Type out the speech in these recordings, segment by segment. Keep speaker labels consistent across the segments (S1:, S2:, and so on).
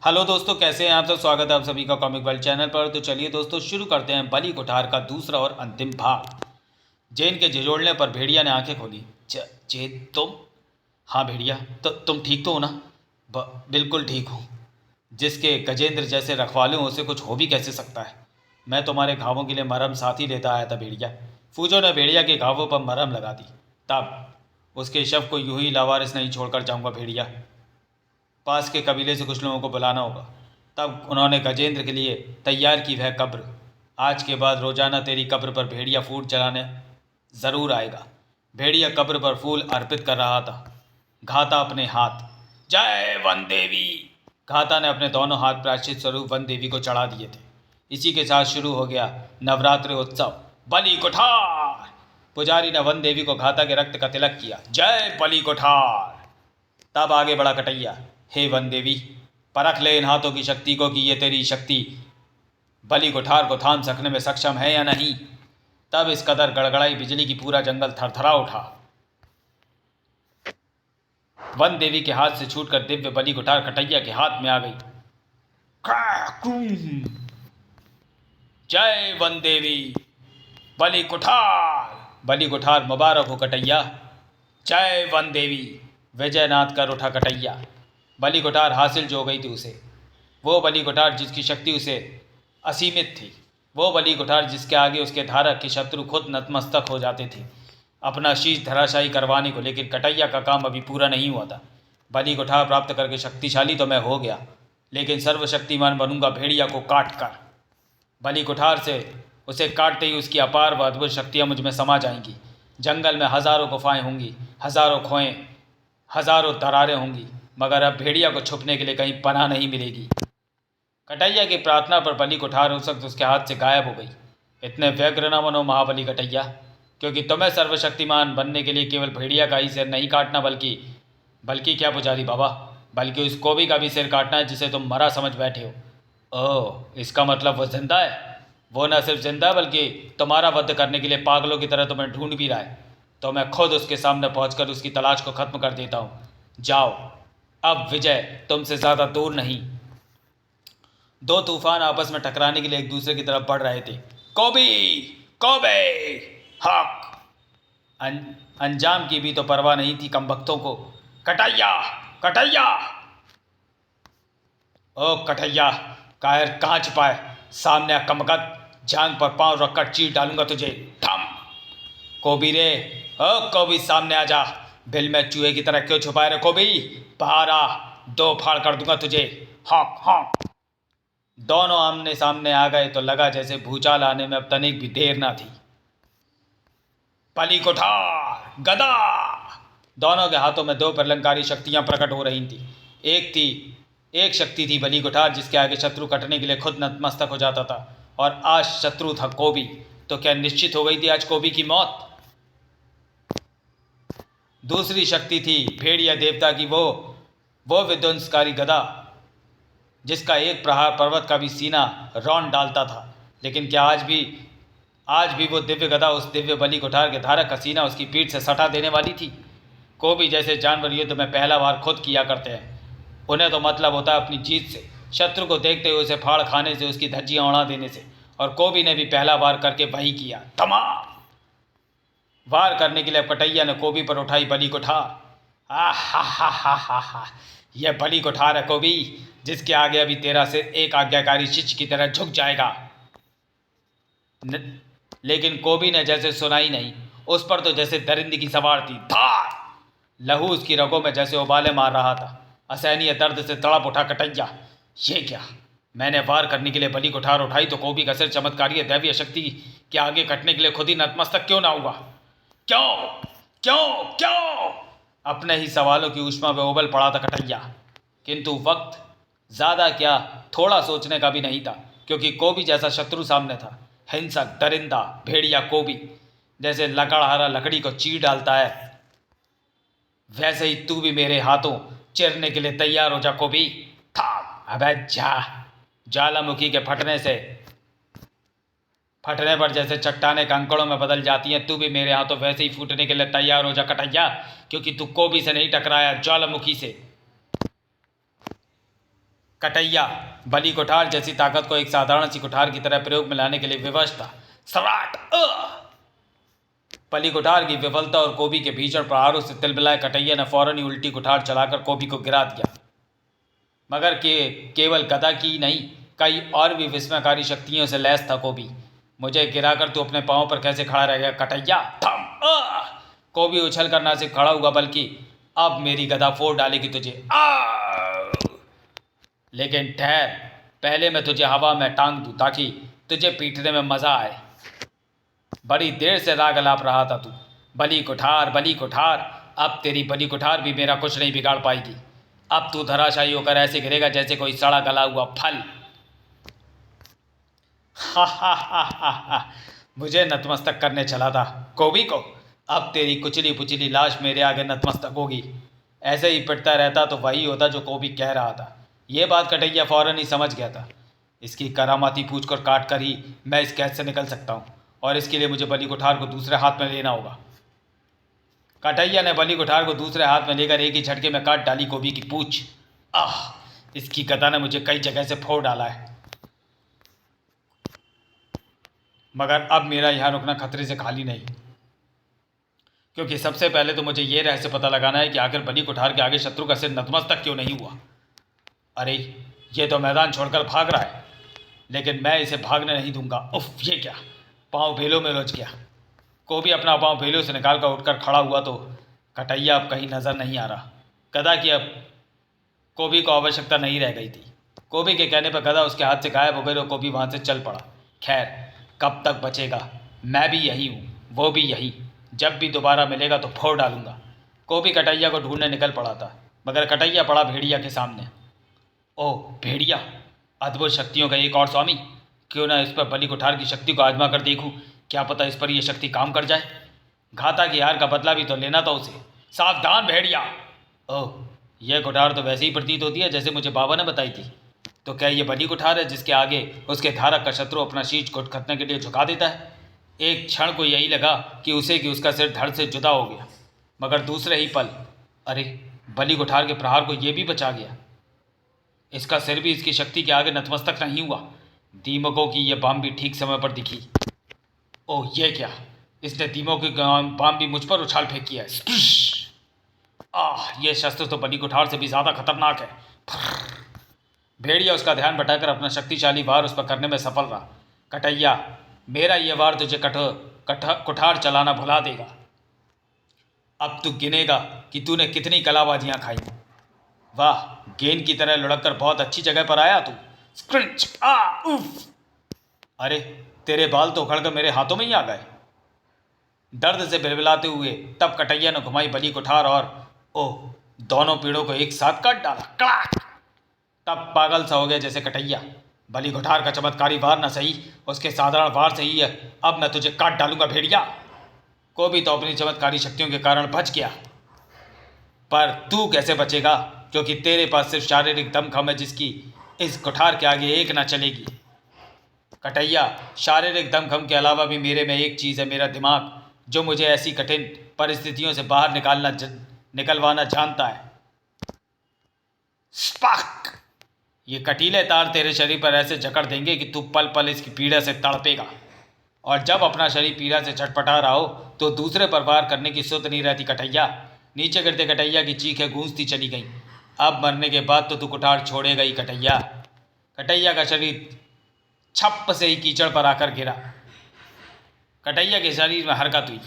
S1: Hello दोस्तों, कैसे हैं आप सब। स्वागत है आप सभी का कॉमिक वर्ल्ड चैनल पर। तो चलिए दोस्तों, शुरू करते हैं बली कोठार का दूसरा और अंतिम भाग। जेन के झिझोड़ने पर भेड़िया ने आंखें खोली। जेन तुम? हाँ भेड़िया, तो तुम ठीक तो हो ना? बिल्कुल ठीक हूँ। जिसके गजेंद्र जैसे रखवाले हों उसे कुछ हो भी कैसे सकता है। मैं तुम्हारे घावों के लिए मरहम साथ ही लेता आया था भेड़िया। फूजो ने भेड़िया के घावों पर मरहम लगा दी। तब उसके शव को यूं ही लावारिस नहीं छोड़कर जाऊंगा भेड़िया। पास के कबीले से कुछ लोगों को बुलाना होगा। तब उन्होंने गजेंद्र के लिए तैयार की वह कब्र। आज के बाद रोजाना तेरी कब्र पर भेड़िया फूट चलाने ज़रूर आएगा। भेड़िया कब्र पर फूल अर्पित कर रहा था। घाता अपने हाथ, जय वन देवी। घाता ने अपने दोनों हाथ प्रायश्चित स्वरूप वन देवी को चढ़ा दिए थे। इसी के साथ शुरू हो गया नवरात्रि उत्सव बलि कोठार। पुजारी ने वन देवी को घाता के रक्त का तिलक किया। जय बलि कोठार। तब आगे बढ़ा कटैया। हे वन देवी, परख ले इन हाथों की शक्ति को कि ये तेरी शक्ति बलि कोठार को थाम सकने में सक्षम है या नहीं। तब इस कदर गड़गड़ाई बिजली की पूरा जंगल थरथरा उठा। वन देवी के हाथ से छूटकर दिव्य बलि कोठार कटैया के हाथ में आ गई। जय वन देवी। बलि कोठार। बलि कोठार मुबारक हो कटैया। जय वन देवी। विजयनाथ कर उठा कटैया। बलि कोठार हासिल जो हो गई थी उसे। वो बलि कोठार जिसकी शक्ति उसे असीमित थी। वो बलि कोठार जिसके आगे उसके धारक के शत्रु खुद नतमस्तक हो जाते थे अपना शीश धराशायी करवाने को। लेकिन कटैया का काम अभी पूरा नहीं हुआ था। बलि कोठार प्राप्त करके शक्तिशाली तो मैं हो गया, लेकिन सर्वशक्तिमान बनूंगा भेड़िया को काट कर। बलि कुठार से उसे काटते ही उसकी अपार व अद्भुत शक्तियाँ मुझ में समा जाएंगी। जंगल में हजारों गुफाएं होंगी, हजारों खोएं, हजारों दरारें होंगी, मगर अब भेड़िया को छुपने के लिए कहीं पनाह नहीं मिलेगी। कटैया की प्रार्थना पर बलि कुठार उस वक्त उसके हाथ से गायब हो गई। इतने व्यग्र न बनो महाबली कटैया, क्योंकि तुम्हें सर्वशक्तिमान बनने के लिए केवल भेड़िया का ही सिर नहीं काटना, बल्कि बल्कि क्या पुजारी बाबा, बल्कि उस कोबी का भी सिर काटना है जिसे तुम मरा समझ बैठे हो। ओह, इसका मतलब वो जिंदा है। वो न सिर्फ जिंदा है बल्कि तुम्हारा वध करने के लिए पागलों की तरह तुम्हें ढूंढ भी रहा है। तो मैं खुद उसके सामने पहुंचकर उसकी तलाश को खत्म कर देता हूँ। जाओ, अब विजय तुमसे ज़्यादा दूर नहीं। दो तूफान आपस में टकराने के लिए एक दूसरे की तरफ बढ़ रहे थे। कोबी, कोबे, हक। अंजाम की भी तो परवाह नहीं थी कमबख्तों को। कटैया, कटैया। ओ कटैया, कायर कहाँ छिपाए? सामने कमकत, जांग पर पांव रखकर चीर डालूंगा तुझे। थम। कोबी रे, ओ कोबी सामने आ जा। बिल में चूहे की तरह क्यों छुपाए रे कोबी? बाहर आ, दो फाड़ कर दूंगा तुझे। हॉक हॉक। दोनों आमने सामने आ गए तो लगा जैसे भूचाल आने में अब तनिक भी देर ना थी। बलि कोठार, गदा। दोनों के हाथों में दो प्रलंकारी शक्तियां प्रकट हो रही थी। एक शक्ति थी बलि कोठार जिसके आगे शत्रु कटने के लिए खुद नतमस्तक हो जाता था, और आज शत्रु था कोबी। तो क्या निश्चित हो गई थी आज कोबी की मौत? दूसरी शक्ति थी भेड़िया देवता की, वो विध्वंसकारी गदा जिसका एक प्रहार पर्वत का भी सीना रौंद डालता था। लेकिन क्या आज भी वो दिव्य गदा उस दिव्य बलि कोठार के धारक का सीना उसकी पीठ से सटा देने वाली थी? कोबी जैसे जानवर युद्ध में पहला वार खुद किया करते हैं। उन्हें तो मतलब होता है अपनी जीत से, शत्रु को देखते हुए उसे फाड़ खाने से, उसकी धज्जियां उड़ा देने से। और कोबी ने भी पहला वार करके वही किया। तमाम वार करने के लिए कटैया ने कोबी पर उठाई बलि कोठार। हा, यह बलि कोठार है कोबी, जिसके आगे अभी तेरा सिर एक आज्ञाकारी शिष्य की तरह झुक जाएगा। लेकिन कोबी ने जैसे सुनाई नहीं, उस पर तो जैसे दरिंदगी की सवार थी। धार लहू उसकी रगों में जैसे उबाले मार रहा था। असहनीय दर्द से तड़प उठा कटैया। ये क्या? मैंने वार करने के लिए बलि कोठार उठाई तो कोबी का सिर चमत्कारी दैवीय शक्ति के आगे कटने के लिए खुद ही नतमस्तक क्यों ना हुआ? क्यों क्यों क्यों? अपने ही सवालों की ऊष्मा में उबल पड़ा था कटैया। किंतु वक्त ज़्यादा क्या, थोड़ा सोचने का भी नहीं था, क्योंकि कोबी जैसा शत्रु सामने था। हिंसक दरिंदा भेड़िया कोबी जैसे लकड़हारा लकड़ी को चीर डालता है, वैसे ही तू भी मेरे हाथों चिरने के लिए तैयार हो जा कोबी। था। अबे जा। ज्वालामुखी के फटने पर जैसे चट्टाने कंकड़ों में बदल जाती हैं, तू भी मेरे हाथों वैसे ही फूटने के लिए तैयार हो जा कटैया, क्योंकि तू कोबी से नहीं टकराया, ज्वालामुखी से। कटैया बलि कुठार जैसी ताकत को एक साधारण सी कुठार की तरह प्रयोग में लाने के लिए विवश था। सराट बलि कुठार की विफलता और कोबी के भीषण प्रहारों से तिलमिलाए कटैया ने फौरन ही उल्टी कुठार चलाकर कोबी को गिरा दिया। मगर केवल गदा की नहीं, कई और भी विस्मयकारी शक्तियों से लैस था कोबी। मुझे गिराकर तू अपने पांव पर कैसे खड़ा रह गया कटैया? थम! कोबी उछल कर ना सिर्फ खड़ा हुआ बल्कि अब मेरी गदा फोड़ डालेगी तुझे। लेकिन ठहर, पहले मैं तुझे हवा में टांग दूं ताकि तुझे पीटने में मजा आए। बड़ी देर से राग अलाप रहा था तू, बलि कुठार बलि कुठार। अब तेरी बलि कुठार भी मेरा कुछ नहीं बिगाड़ पाएगी। अब तू धराशायी होकर ऐसे गिरेगा जैसे कोई सड़ा गला हुआ फल। हा, मुझे नतमस्तक करने चला था कोबी को, अब तेरी कुचली पुचली लाश मेरे आगे नतमस्तक होगी। ऐसे ही पिटता रहता तो वही होता जो कोबी कह रहा था। ये बात कटैया फौरन ही समझ गया था। इसकी करामाती पूछ कर काट कर ही मैं इस कैद से निकल सकता हूँ, और इसके लिए मुझे बलि कुठार को दूसरे हाथ में लेना होगा। कटैया ने बलि कुठार को दूसरे हाथ में लेकर एक ही झटके में काट डाली कोबी की पूछ। इसकी गदा ने मुझे कई जगह से फोड़ डाला है, मगर अब मेरा यहाँ रुकना खतरे से खाली नहीं, क्योंकि सबसे पहले तो मुझे ये रहस्य पता लगाना है कि आखिर बलि कुठार के आगे शत्रु का सिर नतमस्तक क्यों नहीं हुआ। अरे ये तो मैदान छोड़कर भाग रहा है, लेकिन मैं इसे भागने नहीं दूंगा। उफ, ये क्या, पाँव भेलों में उलझ गया। कोबी अपना पाँव भेलों से निकाल कर उठकर खड़ा हुआ तो कटैया अब कहीं नजर नहीं आ रहा। गदा की अब कोबी को आवश्यकता नहीं रह गई थी। कोबी के कहने पर गदा उसके हाथ से गायब हो गई और कोबी वहाँ से चल पड़ा। खैर, कब तक बचेगा? मैं भी यही हूँ, वो भी यही। जब भी दोबारा मिलेगा तो फोड़ डालूंगा। कोबी कटैया को ढूंढने निकल पड़ा था, मगर कटैया पड़ा भेड़िया के सामने। ओह भेड़िया, अद्भुत शक्तियों का एक और स्वामी, क्यों ना इस पर बलि कुठार की शक्ति को आजमा कर देखूं, क्या पता इस पर यह शक्ति काम कर जाए। घाता की हार का बदला भी तो लेना था उसे। सावधान भेड़िया। ओह, यह कुठार तो वैसे ही प्रतीत होती है जैसे मुझे बाबा ने बताई थी। तो क्या ये बलि कुठार है जिसके आगे उसके धारक का शत्रु अपना शीश घुटने के लिए झुका देता है? एक क्षण को यही लगा कि उसका सिर धड़ से जुदा हो गया, मगर दूसरे ही पल, अरे बलि कुठार के प्रहार को यह भी बचा गया। इसका सिर भी इसकी शक्ति के आगे नतमस्तक नहीं हुआ। दीमकों की यह बाम भी ठीक समय पर दिखी। ओह ये क्या, इसने दीमकों की बाम भी मुझ पर उछाल फेंक किया है। यह शस्त्र तो बलि कुठार से भी ज्यादा खतरनाक है। भेड़िया उसका ध्यान भटकाकर अपना शक्तिशाली वार उस पर करने में सफल रहा। कटैया, मेरा यह वार तुझे कुठार चलाना भुला देगा। अब तू गिनेगा कि तूने कितनी कलाबाजियां खाई। वाह, गेंद की तरह लुढ़क कर बहुत अच्छी जगह पर आया तू। स्क्रिंच, उफ। अरे तेरे बाल तो उखड़कर मेरे हाथों में ही आ गए। दर्द से बिलबिलाते हुए तब कटैया ने घुमाई बलि कुठार और दोनों पीड़ों को एक साथ काट डाला। क्लाक! तब पागल सा हो गया जैसे कटैया। बलि कुठार का चमत्कारी वार न सही, उसके साधारण वार से ही अब मैं तुझे काट डालूंगा भेड़िया। कोबी तो अपनी चमत्कारी शक्तियों के कारण बच गया, पर तू कैसे बचेगा, क्योंकि तेरे पास सिर्फ शारीरिक दमखम है जिसकी इस कुठार के आगे एक ना चलेगी। कटैया, शारीरिक दमखम के अलावा भी मेरे में एक चीज़ है, मेरा दिमाग, जो मुझे ऐसी कठिन परिस्थितियों से बाहर निकलवाना जानता है। स्पार्क! ये कटीले तार तेरे शरीर पर ऐसे जकड़ देंगे कि तू पल पल इसकी पीड़ा से तड़पेगा, और जब अपना शरीर पीड़ा से छटपटा रहा हो तो दूसरे पर वार करने की सुध नहीं रहती कटैया। नीचे गिरते कटैया की चीखें गूंजती चली गईं। अब मरने के बाद तो तू कुठार छोड़ेगा ही कटैया। कटैया का शरीर छप से ही कीचड़ पर आकर गिरा। कटैया के शरीर में हरकत हुई,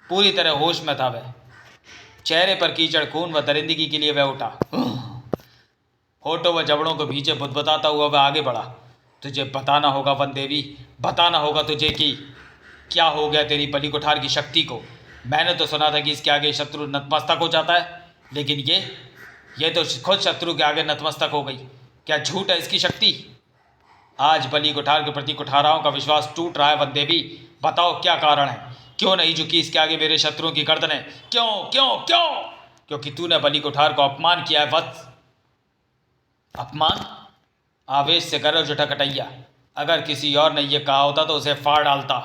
S1: पूरी तरह होश में था वह। चेहरे पर कीचड़, खून व दरिंदगी के लिए वह उठा। होठों व जबड़ों को भींचे बुदबुदाता हुआ वह आगे बढ़ा। तुझे बताना होगा वन देवी, बताना होगा तुझे कि क्या हो गया तेरी बलि कुठार की शक्ति को। मैंने तो सुना था कि इसके आगे शत्रु नतमस्तक हो जाता है, लेकिन ये तो खुद शत्रु के आगे नतमस्तक हो गई। क्या झूठ है इसकी शक्ति? आज बलि कुठार के प्रति कुठाराओं का विश्वास टूट रहा है वन देवी। बताओ क्या कारण है, क्यों नहीं झुकी इसके आगे मेरे शत्रुओं की गर्दनें? क्यों क्यों क्यों? क्योंकि तूने बलि कुठार को अपमान किया है वत्स। अपमान? आवेश से गरज उठा कटैया। अगर किसी और ने यह कहा होता तो उसे फाड़ डालता।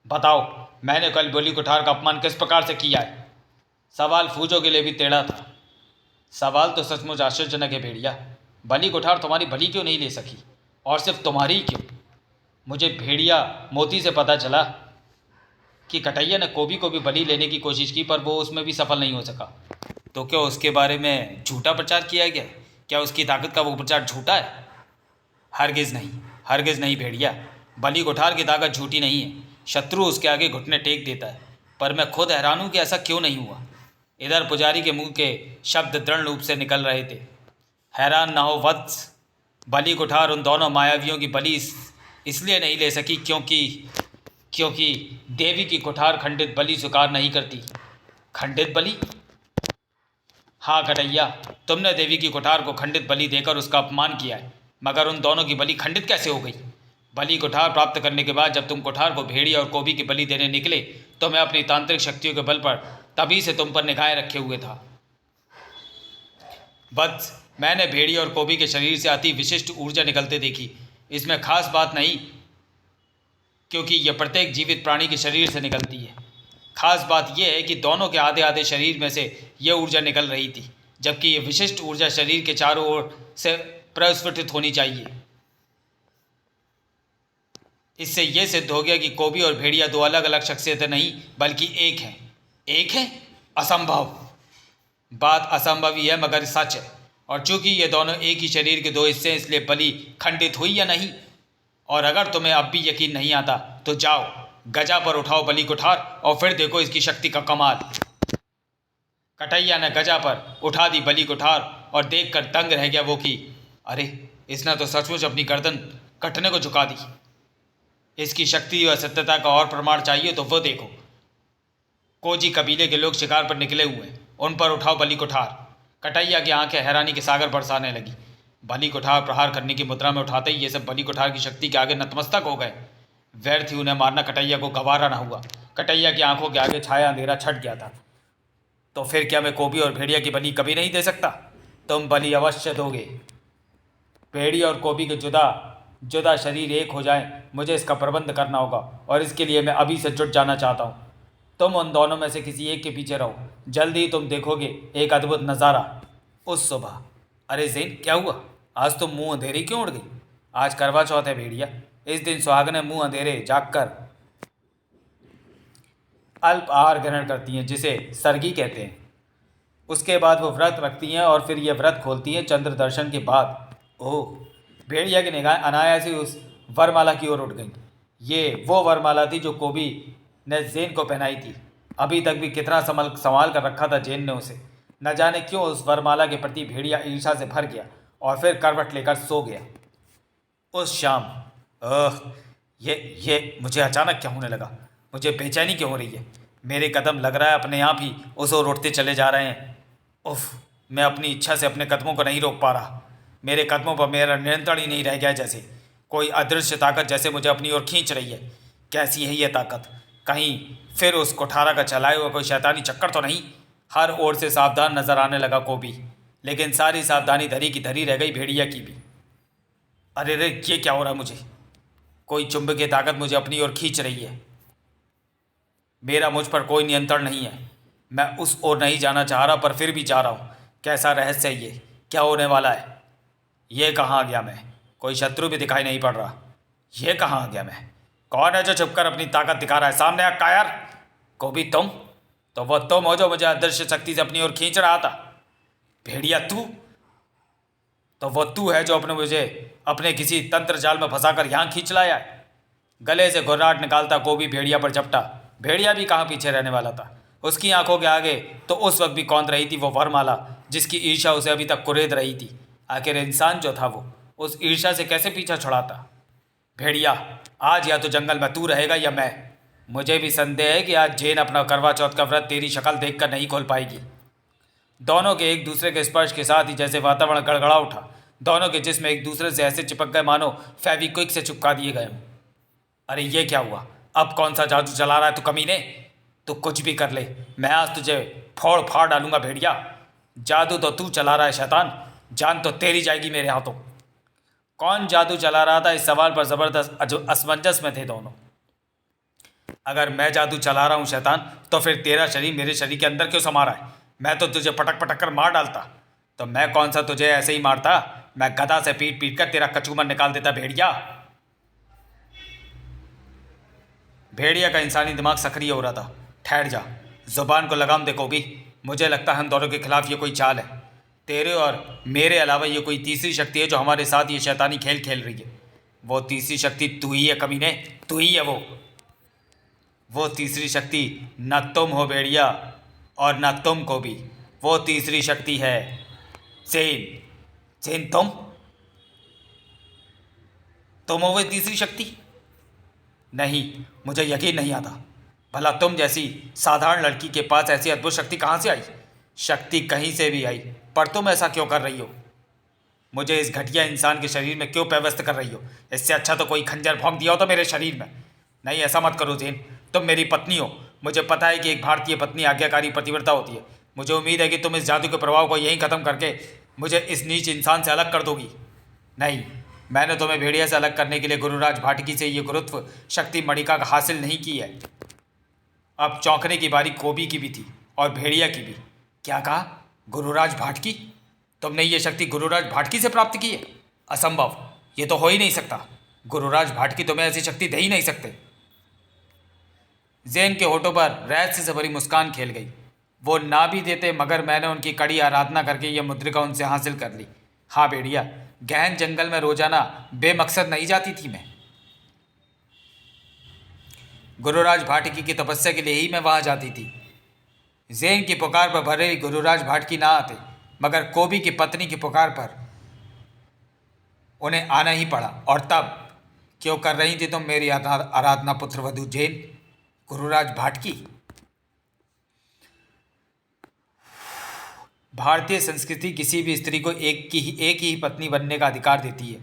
S1: बताओ, मैंने कल बलि कुठार का अपमान किस प्रकार से किया है? सवाल फूजों के लिए भी टेढ़ा था। सवाल तो सचमुच आश्चर्यजनक है भेड़िया। बलि कोठार तुम्हारी बलि क्यों नहीं ले सकी, और सिर्फ तुम्हारी क्यों? मुझे भेड़िया मोती से पता चला कि कटैया ने कोबी को भी बलि लेने की कोशिश की, पर वो उसमें भी सफल नहीं हो सका। तो क्या उसके बारे में झूठा प्रचार किया गया? क्या उसकी ताकत का वो प्रचार झूठा है? हरगिज़ नहीं, हरगिज़ नहीं भेड़िया। बलि कोठार की ताकत झूठी नहीं है। शत्रु उसके आगे घुटने टेक देता है। पर मैं खुद हैरान हूँ कि ऐसा क्यों नहीं हुआ। इधर पुजारी के मुंह के शब्द दृढ़ रूप से निकल रहे थे। हैरान ना हो वत्स, बलि कोठार उन दोनों मायावियों की बलि इसलिए नहीं ले सकी क्योंकि देवी की कोठार खंडित बलि स्वीकार नहीं करती। खंडित बलि? हाँ कटैया, तुमने देवी की कोठार को खंडित बलि देकर उसका अपमान किया है, मगर उन दोनों की बलि खंडित कैसे हो गई? बलि कोठार प्राप्त करने के बाद जब तुम कोठार को भेड़िया और कोबी की बलि देने निकले तो मैं अपनी तांत्रिक शक्तियों के बल पर तभी से तुम पर निगाहें रखे हुए था। बस मैंने भेड़िया और कोबी के शरीर से अति विशिष्ट ऊर्जा निकलते देखी। इसमें खास बात नहीं, क्योंकि यह प्रत्येक जीवित प्राणी के शरीर से निकलती है। खास बात यह है कि दोनों के आधे आधे शरीर में से यह ऊर्जा निकल रही थी, जबकि यह विशिष्ट ऊर्जा शरीर के चारों ओर से प्रस्फुटित होनी चाहिए। इससे यह सिद्ध हो गया कि कोबी और भेड़िया दो अलग अलग शख्सियतें नहीं बल्कि एक हैं। एक है? असंभव। बात असंभव ही है मगर सच है। और चूंकि ये दोनों एक ही शरीर के दो हिस्से हैं, इसलिए बलि खंडित हुई या नहीं। और अगर तुम्हें अब भी यकीन नहीं आता तो जाओ गजा पर उठाओ बलि कोठार और फिर देखो इसकी शक्ति का कमाल। कटैया ने गजा पर उठा दी बलि कोठार और देखकर दंग रह गया वो कि अरे, इसने तो सचमुच अपनी गर्दन कटने को झुका दी। इसकी शक्ति व सत्यता का और प्रमाण चाहिए तो वो देखो, कोजी कबीले के लोग शिकार पर निकले हुए हैं, उन पर उठाओ बलि कोठार। कटैया की आंखें हैरानी के सागर बरसाने लगी। बलि कोठार प्रहार करने की मुद्रा में उठाते ही ये सब बलि कोठार की शक्ति के आगे नतमस्तक हो गए। व्यर्थ ही उन्हें मारना कटैया को गवारा न हुआ। कटैया की आंखों के आगे छाया अंधेरा छट गया था। तो फिर क्या मैं कोबी और भेड़िया की बलि कभी नहीं दे सकता? तुम बलि अवश्य दोगे। भेड़िया और कोबी के जुदा जुदा शरीर एक हो जाएं, मुझे इसका प्रबंध करना होगा और इसके लिए मैं अभी से जुट जाना चाहता हूँ। तुम उन दोनों में से किसी एक के पीछे रहो, जल्दी ही तुम देखोगे एक अद्भुत नज़ारा। उस सुबह, अरे ज़ेन, क्या हुआ? आज तुम मुंह अंधेरी क्यों उड़ गई? आज करवा चौथ है भेड़िया। इस दिन सुहागनें मुंह अंधेरे जागकर अल्प आहार ग्रहण करती हैं, जिसे सरगी कहते हैं। उसके बाद वो व्रत रखती हैं और फिर ये व्रत खोलती हैं चंद्र दर्शन के बाद। ओह! भेड़िया की निगाहें अनायास ही उस वरमाला की ओर उठ गईं। ये वो वरमाला थी जो कोबी ने जेन को पहनाई थी। अभी तक भी कितना संभाल कर रखा था जेन ने उसे। न जाने क्यों उस वरमाला के प्रति भेड़िया ईर्ष्या से भर गया और फिर करवट लेकर सो गया। उस शाम ये मुझे अचानक क्या होने लगा? मुझे बेचैनी क्यों हो रही है? मेरे कदम लग रहा है अपने आप ही उस ओर उठते चले जा रहे हैं। उफ! मैं अपनी इच्छा से अपने कदमों को नहीं रोक पा रहा। मेरे कदमों पर मेरा नियंत्रण ही नहीं रह गया। जैसे कोई अदृश्य ताकत जैसे मुझे अपनी ओर खींच रही है। कैसी है ये ताकत? कहीं फिर उस कोठारा का चलाए हुआ कोई शैतानी चक्कर तो नहीं? हर ओर से सावधान नजर आने लगा कोबी, लेकिन सारी सावधानी धरी की धरी रह गई भेड़िया की भी। अरे रे, ये क्या हो रहा है मुझे? कोई चुंबकीय ताकत मुझे अपनी ओर खींच रही है। मेरा मुझ पर कोई नियंत्रण नहीं है। मैं उस ओर नहीं जाना चाह रहा, पर फिर भी जा रहा हूँ। कैसा रहस्य है ये? क्या होने वाला है? ये कहाँ आ गया मैं? कोई शत्रु भी दिखाई नहीं पड़ रहा। ये कहाँ आ गया मैं? कौन है जो छुपकर अपनी ताकत दिखा रहा है? सामने आ कायर! कोबी, तुम? तो वो तुम हो जो मुझे अदृश्य शक्ति से अपनी ओर खींच रहा था। भेड़िया, तू? तो वो तू है जो मुझे अपने किसी तंत्र जाल में फंसाकर यहाँ खींच लाया है। गले से घुर्राहट निकालता कोबी भेड़िया पर झपटा। भेड़िया भी कहाँ पीछे रहने वाला था। उसकी आंखों के आगे तो उस वक्त भी कौंध रही थी वो वरमाला, जिसकी ईर्ष्या उसे अभी तक कुरेद रही थी। आखिर इंसान जो था वो उस ईर्ष्या से कैसे पीछा छुड़ाता? भेड़िया, आज या तो जंगल में तू रहेगा या मैं। मुझे भी संदेह है कि आज जेन अपना करवा चौथ का व्रत तेरी शक्ल देखकर नहीं खोल पाएगी। दोनों के एक दूसरे के स्पर्श के साथ ही जैसे वातावरण गड़गड़ा उठा। दोनों के जिस्म एक दूसरे से ऐसे चिपक गए मानो फेविक्विक से चिपका दिए गए हों। अरे ये क्या हुआ? अब कौन सा जादू चला रहा है तू कमीने? तू कुछ भी कर ले, मैं आज तुझे फोड़ फाड़ डालूंगा भेड़िया। जादू तो तू चला रहा है शैतान, जान तो तेरी जाएगी मेरे हाथों। कौन जादू चला रहा था, इस सवाल पर ज़बरदस्त असमंजस में थे दोनों। अगर मैं जादू चला रहा हूँ शैतान, तो फिर तेरा शरीर मेरे शरीर के अंदर क्यों समा रहा है? मैं तो तुझे पटक पटक कर मार डालता। तो मैं कौन सा तुझे ऐसे ही मारता? मैं गदा से पीट पीट कर तेरा कचूमर निकाल देता भेड़िया। भेड़िया का इंसानी दिमाग सक्रिय हो रहा था। ठहर जा, जुबान को लगाम दे कोबी। मुझे लगता है हम दोनों के खिलाफ ये कोई चाल है। तेरे और मेरे अलावा ये कोई तीसरी शक्ति है जो हमारे साथ ये शैतानी खेल खेल रही है। वो तीसरी शक्ति तू ही है कमीने, तू ही है वो तीसरी शक्ति न तुम हो भेड़िया, और न तुम को भी। वो तीसरी शक्ति है सेन। सेन तुम हो वो तीसरी शक्ति? नहीं, मुझे यकीन नहीं आता। भला तुम जैसी साधारण लड़की के पास ऐसी अद्भुत शक्ति कहाँ से आई? शक्ति कहीं से भी आई, पर तुम ऐसा क्यों कर रही हो? मुझे इस घटिया इंसान के शरीर में क्यों पेवस्त कर रही हो? इससे अच्छा तो कोई खंजर भोंक दिया हो तो मेरे शरीर में। नहीं, ऐसा मत करो जेन, तुम मेरी पत्नी हो। मुझे पता है कि एक भारतीय पत्नी आज्ञाकारी पतिव्रता होती है। मुझे उम्मीद है कि तुम इस जादू के प्रभाव को यहीं ख़त्म करके मुझे इस नीच इंसान से अलग कर दोगी। नहीं, मैंने तुम्हें भेड़िया से अलग करने के लिए गुरुराज भाटकी से ये गुरुत्व शक्ति मणिका हासिल नहीं की है। अब चौंकने की बारी कोबी की भी थी और भेड़िया की भी। क्या कहा? गुरुराज भाटकी? तुमने ये शक्ति गुरुराज भाटकी से प्राप्त की है? असंभव, ये तो हो ही नहीं सकता। गुरुराज भाटकी तुम्हें ऐसी शक्ति दे ही नहीं सकते। जैन के होठों पर रहस्य से भरी मुस्कान खेल गई। वो ना भी देते, मगर मैंने उनकी कड़ी आराधना करके यह मुद्रिका उनसे हासिल कर ली। हाँ भेड़िया, गहन जंगल में रोजाना बेमकसद नहीं जाती थी मैं। गुरुराज भाटकी की तपस्या के लिए ही मैं वहां जाती थी। जैन की पुकार पर भरे गुरुराज भाटकी ना आते, मगर कोबी की पत्नी की पुकार पर उन्हें आना ही पड़ा। और तब क्यों कर रही थी तुम मेरी आराधना पुत्र वधु जैन? गुरुराज भाटकी। भारतीय संस्कृति किसी भी स्त्री को एक ही पत्नी बनने का अधिकार देती है।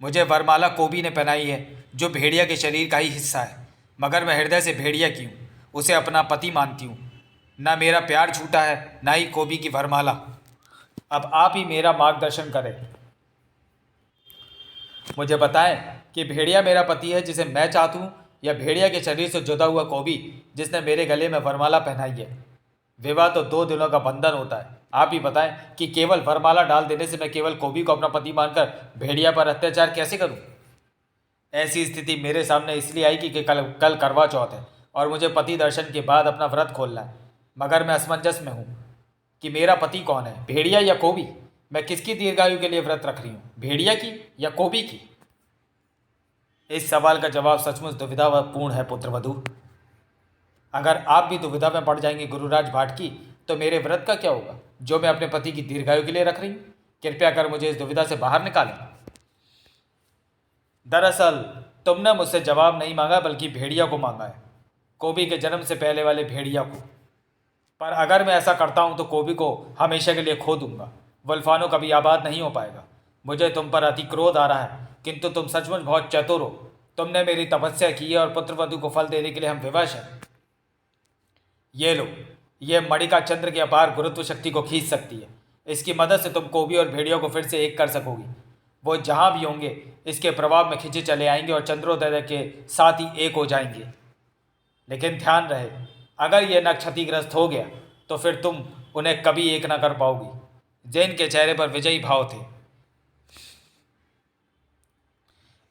S1: मुझे वरमाला कोबी ने पहनाई है, जो भेड़िया के शरीर का ही हिस्सा है, मगर मैं हृदय से भेड़िया की हूँ, उसे अपना पति मानती हूँ। न मेरा प्यार झूठा है, न ही कोबी की वरमाला। अब आप ही मेरा मार्गदर्शन करें। मुझे बताएं कि भेड़िया मेरा पति है जिसे मैं चाहता हूँ, या भेड़िया के शरीर से जुदा हुआ कोबी जिसने मेरे गले में वरमाला पहनाई है। विवाह तो 2 दिनों का बंधन होता है। आप ही बताएं कि केवल वरमाला डाल देने से मैं केवल कोबी को अपना पति मानकर भेड़िया पर अत्याचार कैसे करूं? ऐसी स्थिति मेरे सामने इसलिए आई कि कल करवा चौथ है और मुझे पति दर्शन के बाद अपना व्रत खोलना है। मगर मैं असमंजस में हूँ कि मेरा पति कौन है, भेड़िया या कोबी? मैं किसकी दीर्घायु के लिए व्रत रख रही हूँ, भेड़िया की या कोबी की? इस सवाल का जवाब सचमुच दुविधापूर्ण है पुत्रवधु। अगर आप भी दुविधा में पड़ जाएंगे गुरुराज भाटकी, तो मेरे व्रत का क्या होगा जो मैं अपने पति की दीर्घायु के लिए रख रही हूँ? कृपया कर मुझे इस दुविधा से बाहर निकालें। दरअसल तुमने मुझसे जवाब नहीं मांगा, बल्कि भेड़िया को मांगा है, कोबी के जन्म से पहले वाले भेड़िया को। पर अगर मैं ऐसा करता हूँ तो कोबी को हमेशा के लिए खो दूंगा। वल्फानो कभी आबाद नहीं हो पाएगा। मुझे तुम पर अति क्रोध आ रहा है, किंतु तुम सचमुच बहुत चतुर हो। तुमने मेरी तपस्या की है और पुत्रवधु को फल देने के लिए हम विवश हैं। ये लो, ये मणिका चंद्र की अपार गुरुत्व शक्ति को खींच सकती है। इसकी मदद से तुम कोबी और भेड़ियों को फिर से एक कर सकोगी। वो जहाँ भी होंगे इसके प्रभाव में खिंचे चले आएंगे और चंद्रोदय के साथ ही एक हो जाएंगे। लेकिन ध्यान रहे, अगर ये नख क्षतिग्रस्त हो गया तो फिर तुम उन्हें कभी एक न कर पाओगी। जैन के चेहरे पर विजयी भाव थे।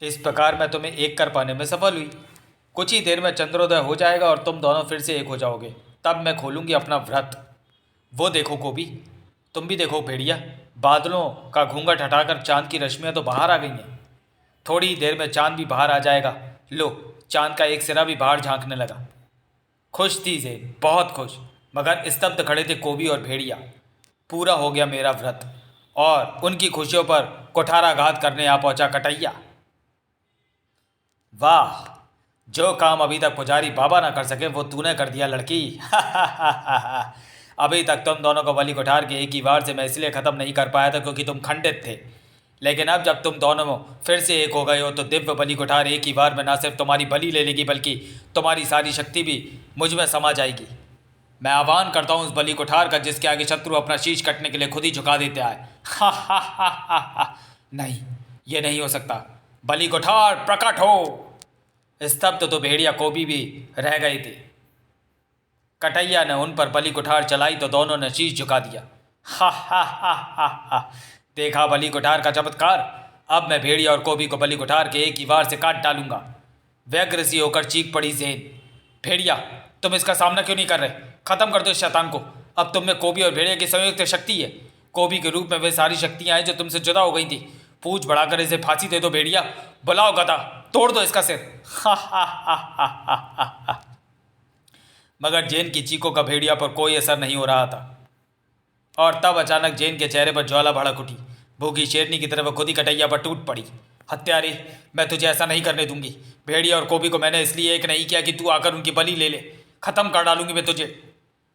S1: इस प्रकार मैं तुम्हें एक कर पाने में सफल हुई। कुछ ही देर में चंद्रोदय हो जाएगा और तुम दोनों फिर से एक हो जाओगे। तब मैं खोलूंगी अपना व्रत। वो देखो कोबी, तुम भी देखो भेड़िया, बादलों का घूंघट हटाकर चांद की रश्मियां तो बाहर आ गई हैं। थोड़ी ही देर में चांद भी बाहर आ जाएगा। लो, चांद का एक सिरा भी बाहर झांकने लगा। खुश थी ज़ेन, बहुत खुश, मगर स्तब्ध खड़े थे कोबी और भेड़िया। पूरा हो गया मेरा व्रत, और उनकी खुशियों पर कुठाराघात करने आ पहुंचा कटैया। वाह, जो काम अभी तक पुजारी बाबा ना कर सके वो तूने कर दिया लड़की। अभी तक तुम दोनों को बलि कुठार के एक ही वार से मैं इसलिए ख़त्म नहीं कर पाया था क्योंकि तुम खंडित थे। लेकिन अब जब तुम दोनों फिर से एक हो गए हो तो दिव्य बलि कुठार एक ही बार में ना सिर्फ तुम्हारी बलि ले लेगी, बल्कि तुम्हारी सारी शक्ति भी मुझ में समा जाएगी। मैं आह्वान करता हूँ उस बलि कुठार का जिसके आगे शत्रु अपना शीश कटने के लिए खुद ही झुका देता है। नहीं, ये नहीं हो सकता। बलि कुठार प्रकट हो। स्तब्ध तो भेड़िया कोबी भी रह गए थे। कटैया ने उन पर बलि कुठार चलाई तो दोनों ने शीश झुका दिया। हा हा हा हा हा। देखा बलि कोठार का चमत्कार। अब मैं भेड़िया और कोबी को बलि कोठार के एक ही वार से काट डालूंगा। व्यग्र सी होकर चीख पड़ी ज़ेन। भेड़िया, तुम इसका सामना क्यों नहीं कर रहे? खत्म कर दो इस शैतान को। अब तुम में कोबी और भेड़िया की संयुक्त शक्ति है। कोबी के रूप में वे सारी शक्तियां हैं जो तुमसे जुदा हो गई थी। पूछ बढ़ाकर इसे फांसी दे दो भेड़िया। बुलाओ गधा, तोड़ दो इसका सिर। हा हा हा हा हा हा हा। मगर जेन की चीखों का भेड़िया पर कोई असर नहीं हो रहा था। और तब अचानक जेन के चेहरे पर ज्वाला भड़क उठी। भूखी शेरनी की तरह वह खुद ही कटैया पर टूट पड़ी। हत्यारे, मैं तुझे ऐसा नहीं करने दूंगी। भेड़िया और कोबी को मैंने इसलिए एक नहीं किया कि तू आकर उनकी बलि ले ले। खत्म कर डालूंगी मैं तुझे।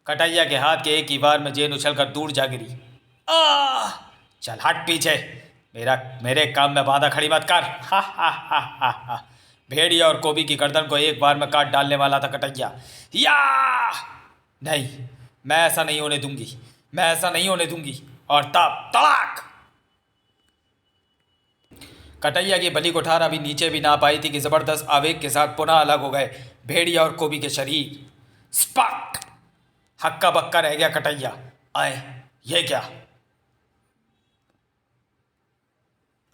S1: कटैया के हाथ के एक ही बार में जेन उछलकर दूर जा गिरी। आ! चल हट पीछे। मेरे काम में बाधा खड़ी मत कर। हा हा हा हा हा। भेड़िया और कोबी की गर्दन को एक बार में काट डालने वाला था कटैया। या! नहीं, मैं ऐसा नहीं होने दूंगी। मैं ऐसा नहीं होने दूंगी। और तब तड़ाक! कटैया की बलि कोठार अभी नीचे भी ना पाई थी कि जबरदस्त आवेग के साथ पुनः अलग हो गए भेड़िया और कोबी के शरीर। स्पक! हक्का बक्का रह गया कटैया। आए, ये क्या?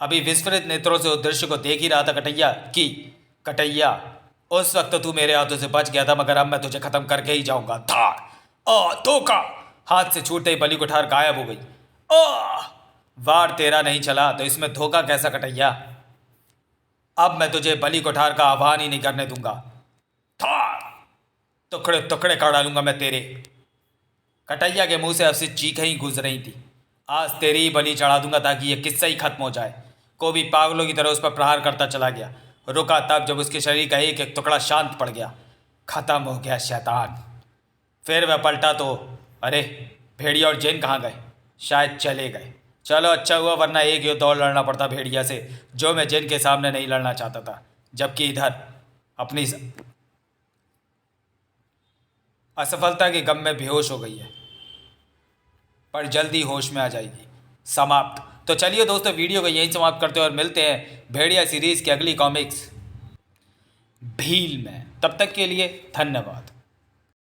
S1: अभी विस्फोरित नेत्रों से उस दृश्य को देख ही रहा था कटैया कि कटैया, उस वक्त तो तू मेरे हाथों से बच गया था, मगर अब मैं तुझे खत्म करके ही जाऊंगा। धाड़! धोखा! हाथ से छूटते ही बलि कोठार गायब हो गई। वार तेरा नहीं चला तो इसमें धोखा कैसा कटैया? अब मैं तुझे बलि कोठार का आह्वान ही नहीं करने दूंगा। धाड़! टुकड़े टुकड़े कर डालूंगा मैं तेरे। कटैया के मुंह से अब से चीखें ही गुज रही थी। आज तेरी ही बलि चढ़ा दूंगा ताकि यह किस्सा ही खत्म हो जाए। कोबी पागलों की तरह उस पर प्रहार करता चला गया। रुका तब जब उसके शरीर का एक एक टुकड़ा शांत पड़ गया। खत्म हो गया शैतान। फिर वह पलटा तो अरे, भेड़िया और जेन कहाँ गए? शायद चले गए। चलो अच्छा हुआ, वरना एक युद्ध और लड़ना पड़ता भेड़िया से, जो मैं जेन के सामने नहीं लड़ना चाहता था। जबकि इधर अपनी असफलता के गम में बेहोश हो गई है, पर जल्दी होश में आ जाएगी। समाप्त। तो चलिए दोस्तों, वीडियो को यहीं समाप्त करते हैं और मिलते हैं भेड़िया सीरीज की अगली कॉमिक्स भील में। तब तक के लिए धन्यवाद।